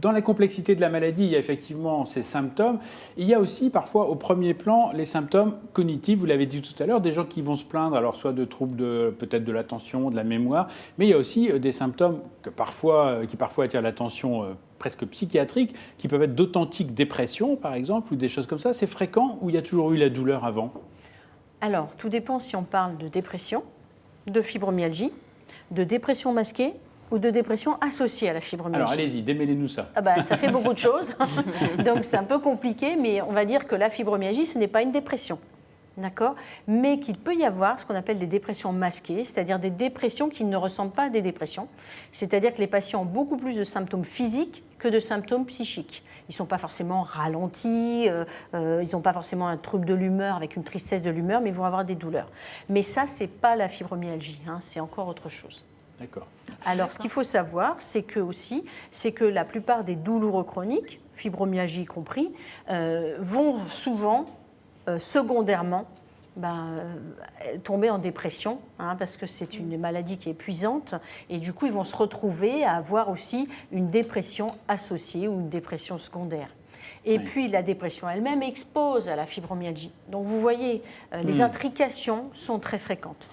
dans la complexité de la maladie, il y a effectivement ces symptômes. Il y a aussi parfois au premier plan les symptômes cognitifs, vous l'avez dit tout à l'heure, des gens qui vont se plaindre, alors soit de troubles peut-être de l'attention, de la mémoire, mais il y a aussi des symptômes qui parfois attirent l'attention presque psychiatriques, qui peuvent être d'authentiques dépressions par exemple, ou des choses comme ça. C'est fréquent ou il y a toujours eu la douleur avant? Alors, tout dépend si on parle de dépression, de fibromyalgie, de dépression masquée ou de dépression associée à la fibromyalgie. Alors allez-y, démêlez-nous ça. Ça fait beaucoup de choses, donc c'est un peu compliqué, mais on va dire que la fibromyalgie, ce n'est pas une dépression, d'accord? Mais qu'il peut y avoir ce qu'on appelle des dépressions masquées, c'est-à-dire des dépressions qui ne ressemblent pas à des dépressions, c'est-à-dire que les patients ont beaucoup plus de symptômes physiques que de symptômes psychiques. Ils ne sont pas forcément ralentis, ils n'ont pas forcément un trouble de l'humeur avec une tristesse de l'humeur, mais ils vont avoir des douleurs. Mais ça, ce n'est pas la fibromyalgie, c'est encore autre chose. D'accord. Alors, ce qu'il faut savoir, c'est que la plupart des douloureux chroniques, fibromyalgie compris, vont souvent, secondairement, tomber en dépression, parce que c'est une maladie qui est épuisante, et du coup, ils vont se retrouver à avoir aussi une dépression associée ou une dépression secondaire. Et puis, la dépression elle-même expose à la fibromyalgie. Donc, vous voyez, les intrications sont très fréquentes.